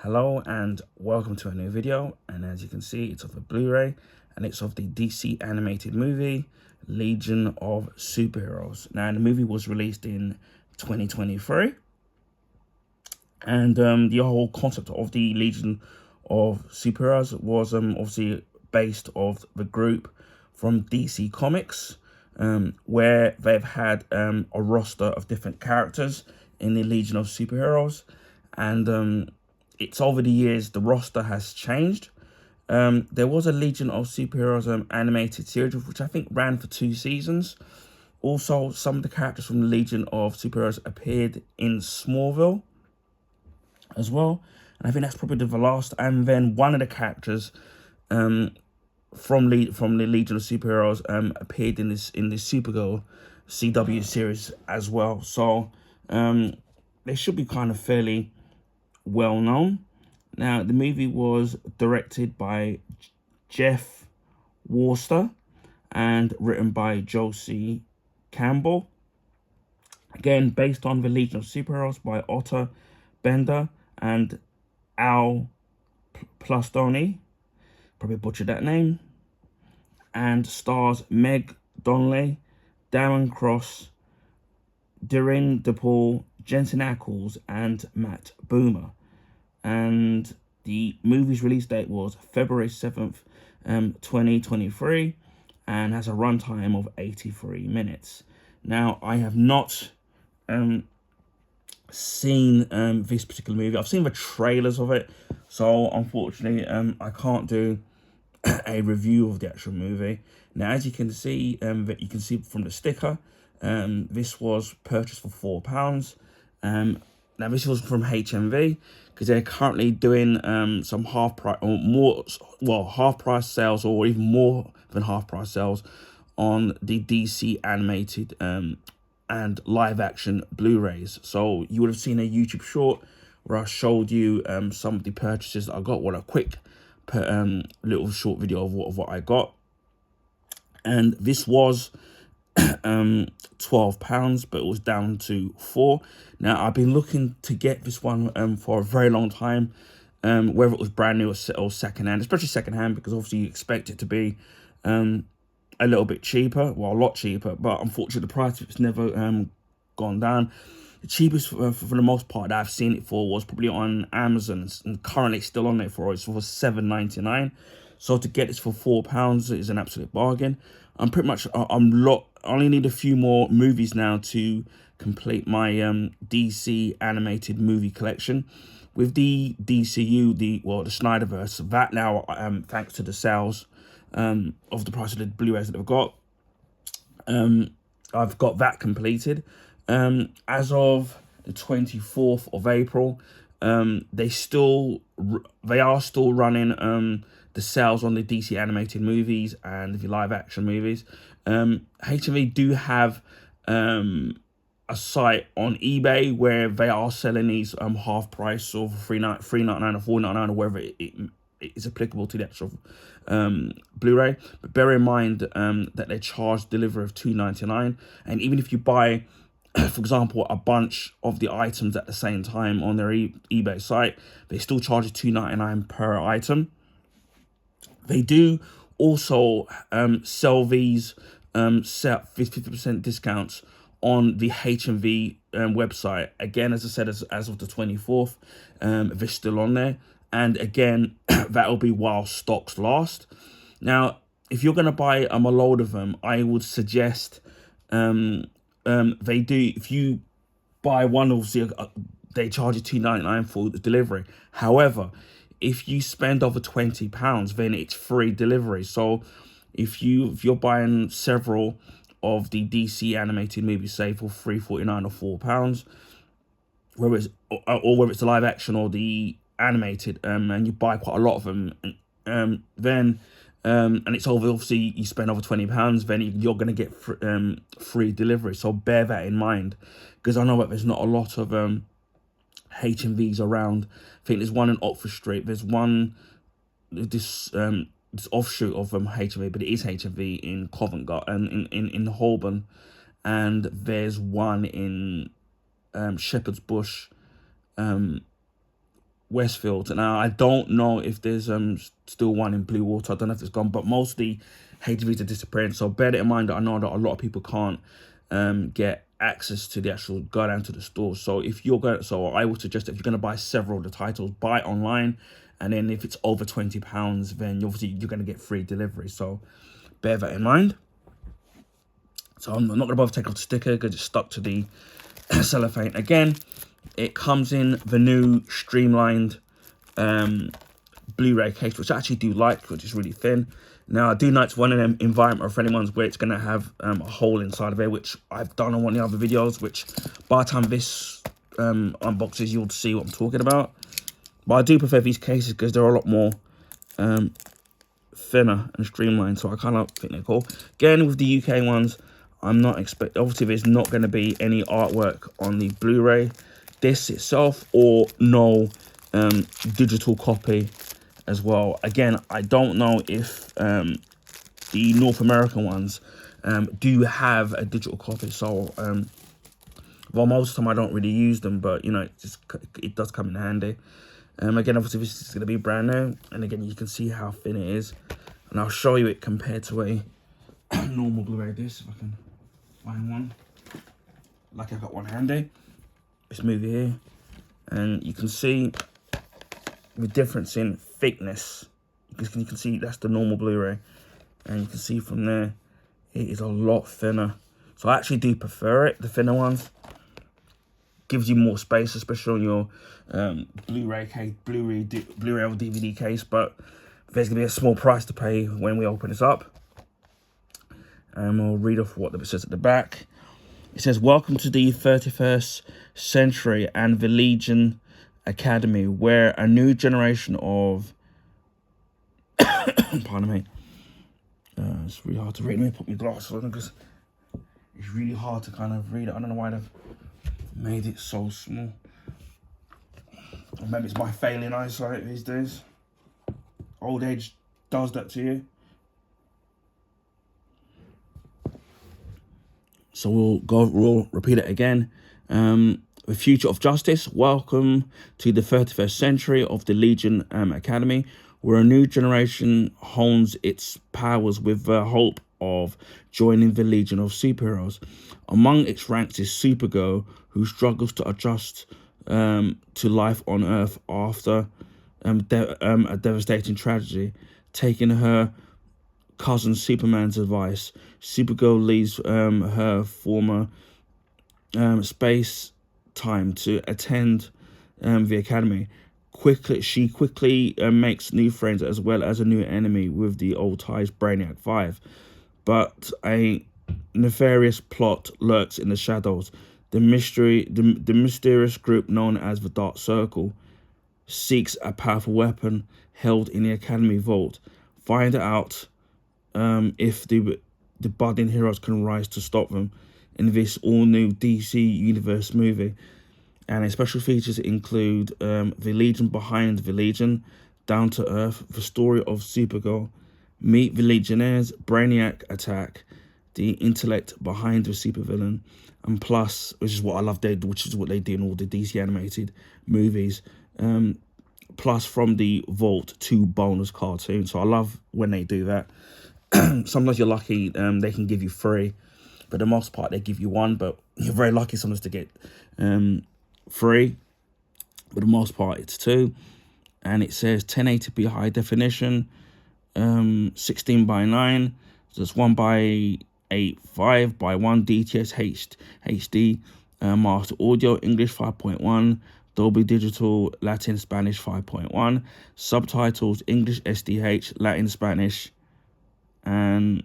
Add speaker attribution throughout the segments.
Speaker 1: Hello and welcome to a new video, and as you can see it's of a Blu-ray and it's of the DC animated movie Legion of Superheroes. Now the movie was released in 2023 and the whole concept of the Legion of Superheroes was obviously based off the group from DC Comics, where they've had a roster of different characters in the Legion of Superheroes, and it's over the years the roster has changed. There was a Legion of Superheroes animated series which I think ran for 2 seasons. Also, some of the characters from the Legion of Superheroes appeared in Smallville as well, and I think that's probably the last. And then one of the characters from the Legion of Superheroes appeared in the Supergirl CW series as well. So they should be kind of fairly well known. Now the movie was directed by Jeff Worster and written by Josie Campbell. Again, based on the Legion of Superheroes by Otto Bender and Al Plastoni, probably butchered that name, and stars Meg Donnelly, Darren Cross, Doreen DePaul, Jensen Ackles, and Matt Boomer. And the movie's release date was February 7th, 2023, and has a runtime of 83 minutes. Now, I have not seen this particular movie. I've seen the trailers of it, so unfortunately I can't do a review of the actual movie. Now, as you can see, that you can see from the sticker, this was purchased for £4. Now this was from HMV because they're currently doing some half price or more, well, half price sales or even more than half price sales on the DC animated and live action Blu-rays. So you would have seen a YouTube short where I showed you some of the purchases that I got. What a quick little short video of what I got, and this was £12, but it was down to £4. Now I've been looking to get this one for a very long time, whether it was brand new or secondhand, especially secondhand, because obviously you expect it to be a little bit cheaper, well, a lot cheaper, but unfortunately the price has never gone down. The cheapest for the most part that I've seen it for was probably on Amazon, and currently it's still on there for £7.99. So to get this for £4 is an absolute bargain. I'm pretty much I only need a few more movies now to complete my DC animated movie collection. With the DCU, the Snyderverse, that now thanks to the sales of the price of the Blu-rays that I've got, I've got that completed. As of the 24th of April, they are still running the sales on the DC animated movies and the live action movies. HMV do have a site on eBay where they are selling these half price or $3.99 or $4.99 or wherever it is applicable to the actual Blu-ray. But bear in mind that they charge delivery of $2.99, and even if you buy, for example, a bunch of the items at the same time on their eBay site, they still charge you $2.99 per item. They do also sell these set 50% discounts on the HMV website. Again, as I said, as of the 24th, they're still on there. And again, that'll be while stocks last. Now, if you're going to buy a load of them, I would suggest they do, if you buy one, obviously they charge you $2.99 for the delivery. However, if you spend over £20, then it's free delivery. So if you're buying several of the DC animated movies, say for $3.49 or £4, whether it's the live action or the animated, and you buy quite a lot of them, then and it's over, obviously you spend over £20, then you're going to get free delivery. So bear that in mind, because I know that there's not a lot of HMVs around. I think there's one in Oxford Street. There's one this offshoot of HMV, but it is HMV in Covent Garden, in Holborn, and there's one in Shepherd's Bush, Westfield. Now, I don't know if there's still one in Blue Water. I don't know if it's gone, but most of the HDVs are disappearing. So bear that in mind, that I know that a lot of people can't get access to the actual go down to the store. So if you're going, so I would suggest that if you're going to buy several of the titles, buy online, and then if it's over £20, then obviously you're going to get free delivery. So bear that in mind. So I'm not going to bother taking off the sticker because it's stuck to the cellophane. Again, it comes in the new streamlined Blu-ray case, which I actually do like, which is really thin. Now, I do know it's one of them environment-friendly ones where it's going to have a hole inside of it, which I've done on one of the other videos, which by the time this unboxes, you'll see what I'm talking about. But I do prefer these cases because they're a lot more thinner and streamlined, so I kind of think they're cool. Again, with the UK ones, I'm not expecting, obviously there's not going to be any artwork on the Blu-ray disc itself, or no digital copy as well. Again, I don't know if the North American ones do have a digital copy, so well, most of the time I don't really use them, but you know, it does come in handy. Again, obviously this is going to be brand new, and again you can see how thin it is, and I'll show you it compared to a normal Blu-ray disc if I can find one. Lucky I got one handy. Let's move it here, and you can see the difference in thickness. You can see that's the normal Blu-ray, and you can see from there it is a lot thinner. So I actually do prefer it, the thinner ones. Gives you more space, especially on your Blu-ray case, Blu-ray or DVD case. But there's gonna be a small price to pay when we open this up. And we'll read off what it says at the back. It says, "Welcome to the 31st century and the Legion Academy, where a new generation of..." Pardon me. It's really hard to read. Let me put my glasses on because it's really hard to kind of read it. I don't know why they've made it so small. Or maybe it's my failing eyesight these days. Old age does that to you. So we'll repeat it again. The future of justice. Welcome to the 31st century of the Legion Academy, where a new generation hones its powers with the hope of joining the Legion of Superheroes. Among its ranks is Supergirl, who struggles to adjust to life on Earth after a devastating tragedy. Taking her cousin Superman's advice, Supergirl leaves her former space time to attend the academy. She quickly makes new friends as well as a new enemy with the old ties Brainiac 5. But a nefarious plot lurks in the shadows. The mysterious group known as the Dark Circle seeks a powerful weapon held in the Academy vault. Find out if the budding heroes can rise to stop them in this all-new DC Universe movie. And its special features include the Legion behind the Legion, Down to Earth, the story of Supergirl, meet the Legionnaires, Brainiac attack, the intellect behind the supervillain, and plus, which is what I love, which is what they do in all the DC animated movies, plus from the vault 2 bonus cartoons. So I love when they do that. Sometimes you're lucky, they can give you 3. For the most part, they give you 1, but you're very lucky sometimes to get 3. For the most part, it's 2. And it says 1080p high definition, 16:9. So it's 1:8.5:1 DTS HD, master audio, English 5.1, Dolby Digital, Latin, Spanish 5.1, subtitles, English SDH, Latin, Spanish, and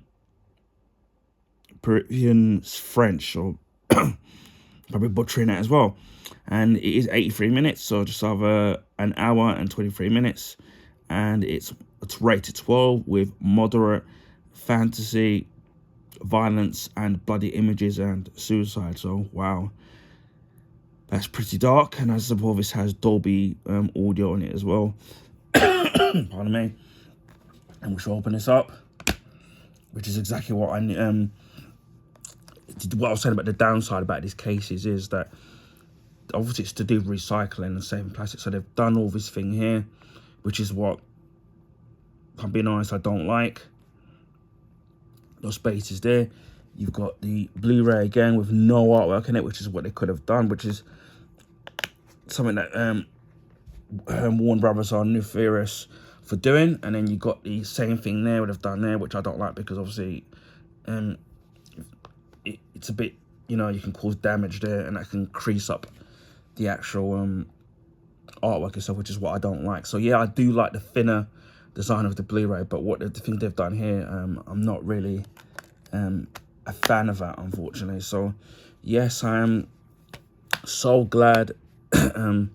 Speaker 1: Peruvian French, or probably butchering that as well. And it is 83 minutes, so just over an hour and 23 minutes. And it's rated 12 with moderate fantasy, violence, and bloody images and suicide. So, wow. That's pretty dark. And I suppose this has Dolby audio on it as well. Pardon me. And we should open this up, which is exactly what I was saying about the downside about these cases is that obviously it's to do with recycling and saving plastic. So they've done all this thing here, which is what, if I'm being honest, I don't like. Those spaces there. You've got the Blu-ray again with no artwork in it, which is what they could have done, which is something that Warner Brothers are notorious for doing. And then you got the same thing there, what they've done there, which I don't like, because obviously it's a bit, you know, you can cause damage there, and that can crease up the actual artwork and stuff, which is what I don't like. So yeah, I do like the thinner design of the Blu-ray, but what the thing they've done here, I'm not really a fan of that, unfortunately. So yes, I am so glad that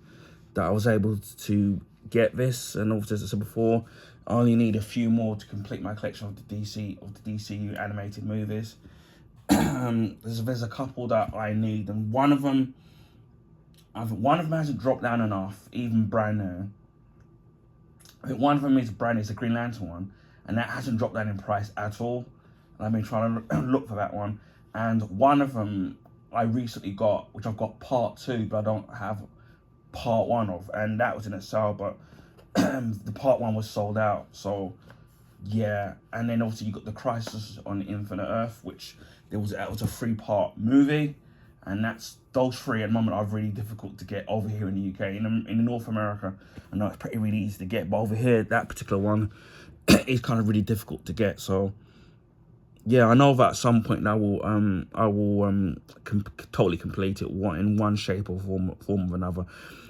Speaker 1: I was able to get this, and also, as I said before, I only need a few more to complete my collection of the DCU animated movies. There's a couple that I need, and one of them hasn't dropped down enough, even brand new. I think one of them is brand new, it's the Green Lantern one, and that hasn't dropped down in price at all. And I've been trying to look for that one. And one of them I recently got, which I've got part 2, but I don't have part 1 of, and that was in a sale, but the part 1 was sold out. So yeah, and then obviously you got the Crisis on Infinite Earth, which that was a 3-part movie, and those 3 at the moment are really difficult to get over here in the UK. In North America, I know it's pretty really easy to get, but over here, that particular one is kind of really difficult to get. So yeah, I know that at some point I will totally complete it in one shape or form of another.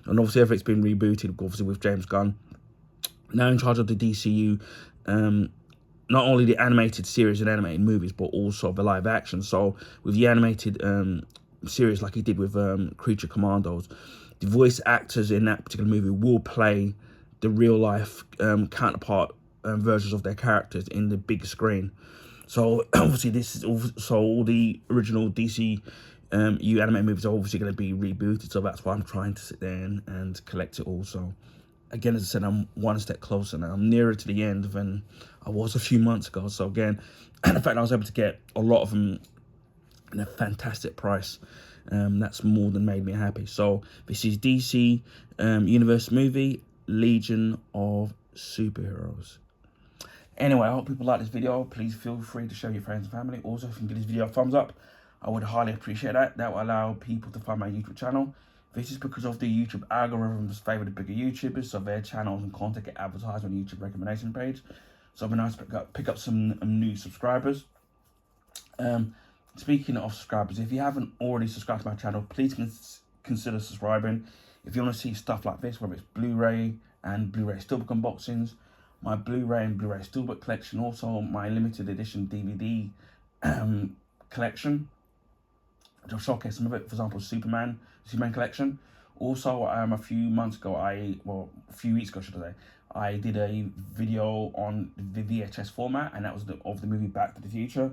Speaker 1: And obviously everything's been rebooted, obviously with James Gunn now in charge of the DCU. Not only the animated series and animated movies, but also the live action. So with the animated series, like he did with Creature Commandos, the voice actors in that particular movie will play the real life counterpart versions of their characters in the big screen. So obviously this is also all the original DCU animated movies are obviously going to be rebooted. So that's why I'm trying to sit there and collect it all. So again, as I said, I'm one step closer now. I'm nearer to the end than I was a few months ago. So again, and the fact I was able to get a lot of them at a fantastic price, that's more than made me happy. So this is DC Universe movie, Legion of Superheroes. Anyway, I hope people like this video. Please feel free to share your friends and family. Also, if you can give this video a thumbs up, I would highly appreciate that. That will allow people to find my YouTube channel. This is because of the YouTube algorithms favor the bigger YouTubers, so their channels and content get advertised on the YouTube recommendation page. So it'd be nice to pick up some new subscribers. Speaking of subscribers, if you haven't already subscribed to my channel, please consider subscribing. If you want to see stuff like this, whether it's Blu-ray and Blu-ray Steelbook unboxings, my Blu-ray and Blu-ray Steelbook collection, also my limited edition DVD collection, which I'll showcase some of it, for example, Superman collection. Also, a few weeks ago, should I say, I did a video on the VHS format, and that was of the movie Back to the Future,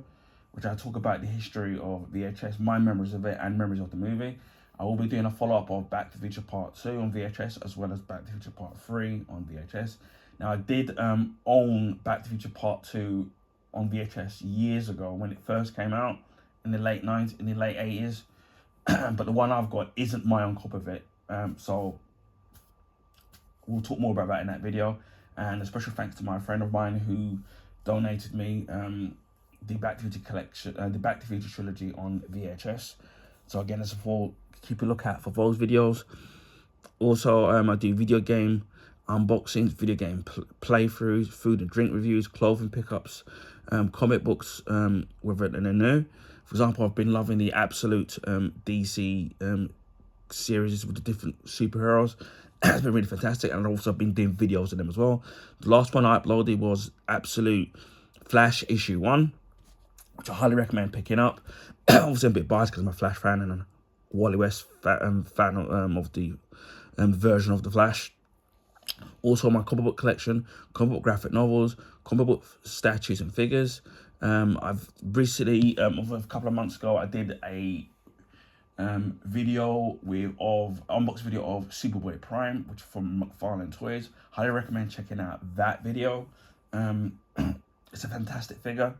Speaker 1: which I talk about the history of VHS, my memories of it, and memories of the movie. I will be doing a follow-up of Back to the Future Part 2 on VHS, as well as Back to the Future Part 3 on VHS. Now, I did own Back to the Future Part 2 on VHS years ago when it first came out in the late 90s, in the late 80s. But the one I've got isn't my own copy of it. So we'll talk more about that in that video. And a special thanks to my friend of mine who donated me the Back to the Future collection, the Back to the Future trilogy on VHS. So again, as before, keep a lookout for those videos. Also, I do video game unboxings, video game playthroughs, food and drink reviews, clothing pickups, comic books, whether they're new. For example, I've been loving the Absolute DC series with the different superheroes. It's been really fantastic, and I've also been doing videos of them as well. The last one I uploaded was Absolute Flash issue 1, which I highly recommend picking up. Obviously, I'm a bit biased because I'm a Flash fan and a Wally West fan of the version of the Flash. Also, my comic book collection, comic book graphic novels, comic book statues and figures. I've recently, a couple of months ago, I did a unbox video of Superboy Prime, which is from McFarlane Toys. Highly recommend checking out that video. It's a fantastic figure.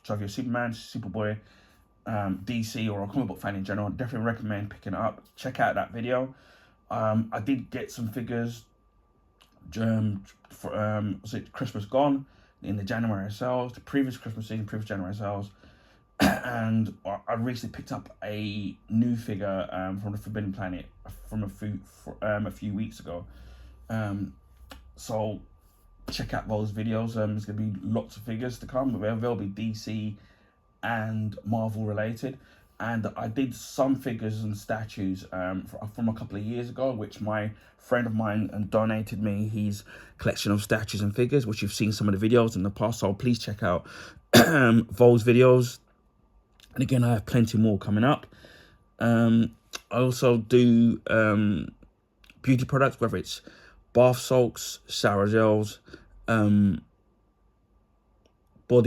Speaker 1: So if you're Superman, Superboy, DC or a comic book fan in general, I definitely recommend picking it up. Check out that video. I did get some figures for was it Christmas gone in the January sales, the previous Christmas season, previous January sales, and I recently picked up a new figure from the Forbidden Planet from a few weeks ago. So check out those videos. There's gonna be lots of figures to come. They'll be DC and Marvel related, and I did some figures and statues from a couple of years ago, which my friend of mine donated me his collection of statues and figures, which you've seen some of the videos in the past, so please check out those videos. And again, I have plenty more coming up. I also do beauty products, whether it's bath salts, shower gels, body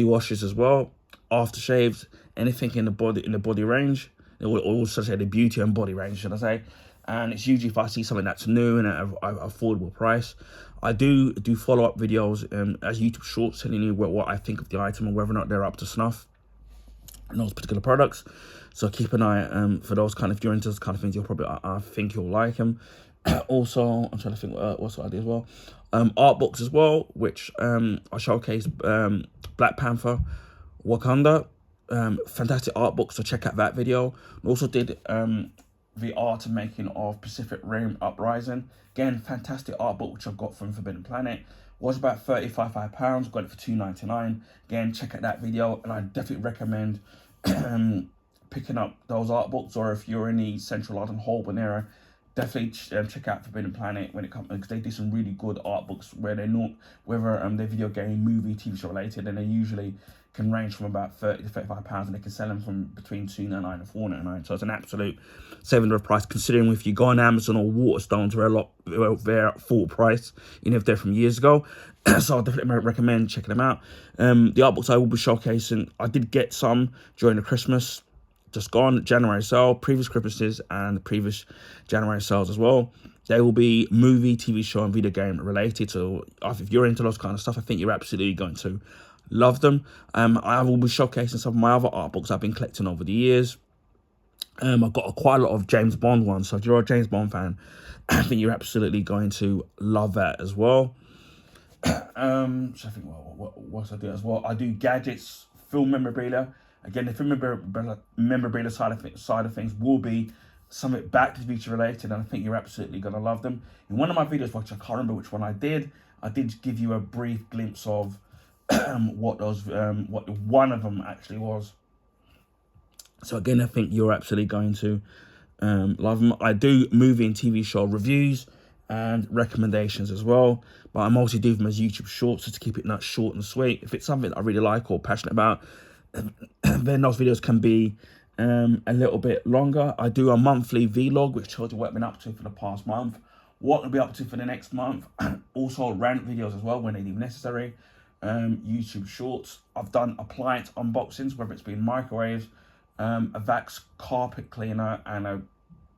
Speaker 1: washes as well, aftershaves, anything in the body range, or also say the beauty and body range, should I say. And it's usually if I see something that's new and at an affordable price. I do follow-up videos as YouTube Shorts, telling you what I think of the item and whether or not they're up to snuff and those particular products. So keep an eye for those kind of, if you're into those kind of things, you'll probably, I think you'll like them. Also, I'm trying to think what else I do as well. Art books as well, which I showcase Black Panther, Wakanda. Fantastic art books, so check out that video. I also did the art and making of Pacific Rim Uprising. Again, fantastic art book, which I got from Forbidden Planet. Was about £35, got it for £2.99. Again, check out that video, and I definitely recommend picking up those art books, or if you're in the Central London, Holborn area, definitely check out Forbidden Planet when it comes, because they do some really good art books where they're not, whether they're video game, movie, TV show related, and they usually can range from about £30 to £35, and they can sell them from between £2.99 and £4.99. So it's an absolute saving of price, considering if you go on Amazon or Waterstones, they're at full price, even if they're from years ago. So I definitely recommend checking them out. The art books I will be showcasing, I did get some during the Christmas just gone January sale, previous Christmases and previous January sales as well. They will be movie, TV show, and video game related. So if you're into those kind of stuff, I think you're absolutely going to love them. I will be showcasing some of my other art books I've been collecting over the years. I've got quite a lot of James Bond ones. So if you're a James Bond fan, I think you're absolutely going to love that as well. So I think, what I do as well, I do gadgets, film memorabilia. Again, the film memorabilia side of things will be something Back to the Future related, and I think you're absolutely going to love them. In one of my videos, which I can't remember which one I did give you a brief glimpse of what one of them actually was. So again, I think you're absolutely going to love them. I do movie and TV show reviews and recommendations as well, but I mostly do them as YouTube Shorts, so to keep it not short and sweet. If it's something that I really like or passionate about, then those videos can be a little bit longer. I do a monthly vlog, which tells you what I've been up to for the past month, what I'll be up to for the next month, also rant videos as well when they deem necessary. YouTube Shorts. I've done appliance unboxings, whether it's been microwaves, a Vax carpet cleaner, and a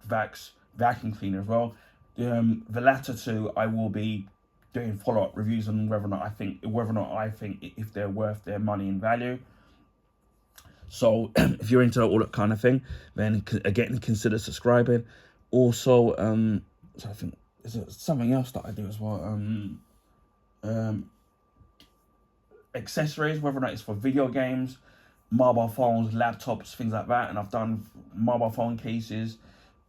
Speaker 1: Vax vacuum cleaner as well. The latter two, I will be doing follow-up reviews on whether or not I think if they're worth their money and value. So if you're into all that kind of thing, then again, consider subscribing. Also, so I think there's something else that I do as well. Accessories, whether or not it's for video games, mobile phones, laptops, things like that. And I've done mobile phone cases,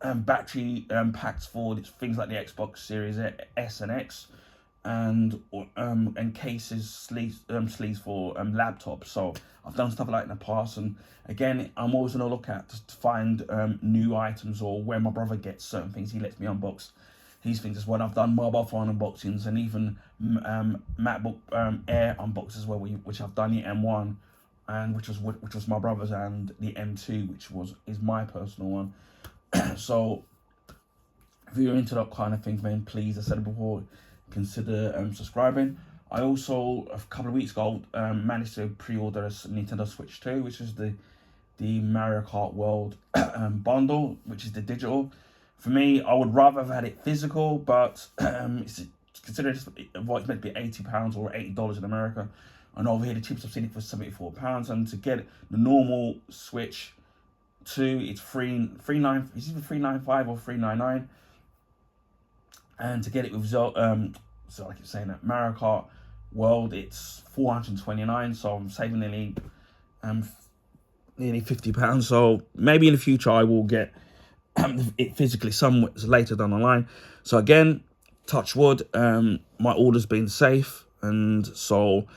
Speaker 1: battery packs for things like the Xbox Series S and X, and cases, sleeves for laptops. So I've done stuff like that in the past, and again, I'm always on a lookout to find new items, or where my brother gets certain things, he lets me unbox these things as well. I've done mobile phone unboxings and even MacBook Air unboxes as well, which I've done the M1, and which was my brother's, and the M2, which is my personal one. So if you're into that kind of thing, then please, as I said before, consider subscribing. I also, a couple of weeks ago, managed to pre-order a Nintendo Switch 2, which is the Mario Kart World bundle, which is the digital. For me, I would rather have had it physical, but it's considered it's meant to be £80 or $80 in America. And over here, the cheapest I've seen it for £74. And to get the normal Switch 2, it's 339. It's either 395 or 399. And to get it with so I keep saying that, Mario Kart World, it's 429. So I'm saving nearly £50. So maybe in the future I will get it physically somewhere later down the line. So again, touch wood, my order's been safe, and so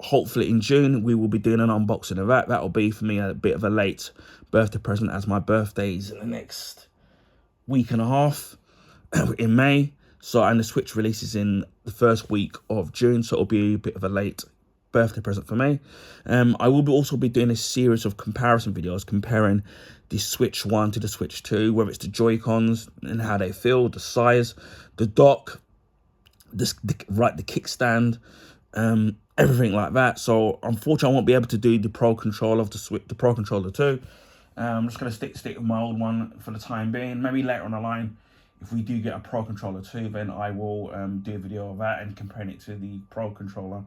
Speaker 1: hopefully in June we will be doing an unboxing of that. That'll be for me a bit of a late birthday present, as my birthday's in the next week and a half in May. So, and the Switch releases in the first week of June, so it'll be a bit of a late birthday present for me. I will also be doing a series of comparison videos comparing the Switch 1 to the Switch 2, whether it's the Joy-Cons and how they feel, the size, the dock, the kickstand, everything like that. So unfortunately I won't be able to do the Pro Controller of the Pro Controller 2. I'm just going to stick with my old one for the time being. Maybe later on the line, if we do get a Pro Controller 2, then I will do a video of that and comparing it to the Pro Controller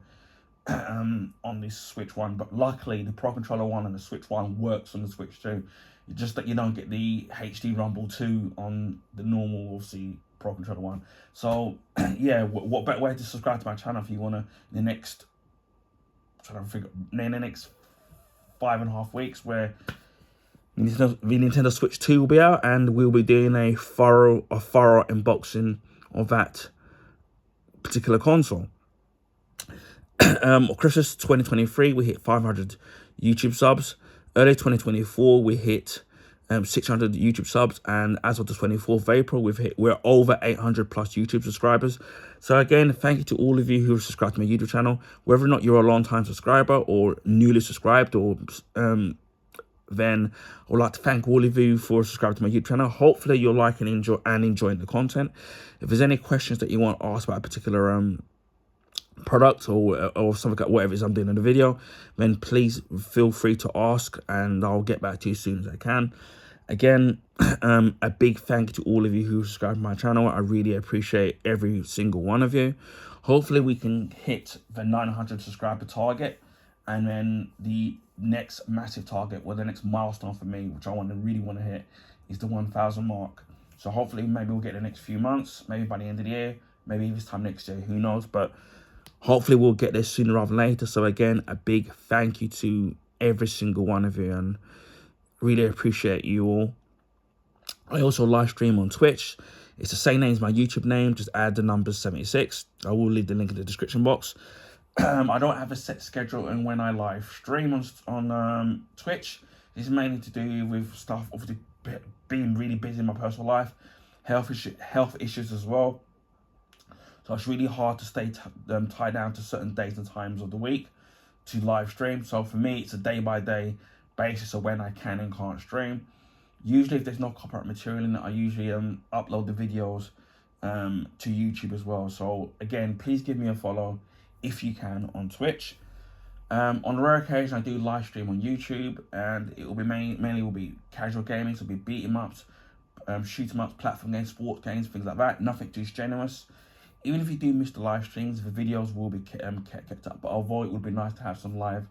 Speaker 1: on this Switch 1. But luckily, the Pro Controller 1 and the Switch 1 works on the Switch 2. It's just that you don't get the HD Rumble 2 on the normal, obviously, Pro Controller 1. So, yeah, what better way to subscribe to my channel if you want to, in the next 5.5 weeks, where the Nintendo Switch 2 will be out, and we'll be doing a thorough unboxing of that particular console. Christmas 2023, we hit 500 YouTube subs. Early 2024, we hit 600 YouTube subs, and as of the 24th of April, we're over 800 plus YouTube subscribers. So again, thank you to all of you who have subscribed to my YouTube channel, whether or not you're a long-time subscriber or newly subscribed, or then I would like to thank all of you for subscribing to my YouTube channel. Hopefully you're liking and enjoying the content. If there's any questions that you want to ask about a particular product or something like whatever it is I'm doing in the video, then please feel free to ask, and I'll get back to you as soon as I can. Again, a big thank you to all of you who subscribe to my channel. I really appreciate every single one of you. Hopefully we can hit the 900 subscriber target, and then the next massive target, or the next milestone for me, which I really want to hit, is the 1,000 mark. So hopefully maybe we'll get the next few months, maybe by the end of the year, maybe this time next year, who knows. But hopefully we'll get there sooner rather than later. So again, a big thank you to every single one of you, and really appreciate you all. I also live stream on Twitch. It's the same name as my YouTube name, just add the numbers 76. I will leave the link in the description box. I don't have a set schedule and when I live stream on Twitch. This is mainly to do with stuff, obviously being really busy in my personal life, health issues as well. So it's really hard to stay tied down to certain days and times of the week to live stream. So for me, it's a day-by-day basis of when I can and can't stream. Usually, if there's no copyright material in it, I usually upload the videos to YouTube as well. So again, please give me a follow if you can on Twitch. On a rare occasion, I do live stream on YouTube, and it will be mainly will be casual gaming. So it'll be beat 'em ups, shoot 'em ups, platform games, sports games, things like that. Nothing too strenuous. Even if you do miss the live streams, the videos will be kept up. But although it would be nice to have some live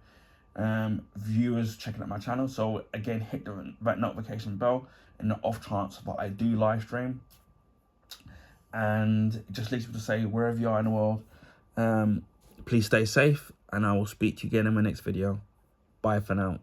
Speaker 1: viewers checking out my channel, so again, hit that notification bell in the off chance that I do live stream. And it just leaves me to say, wherever you are in the world, please stay safe, and I will speak to you again in my next video. Bye for now.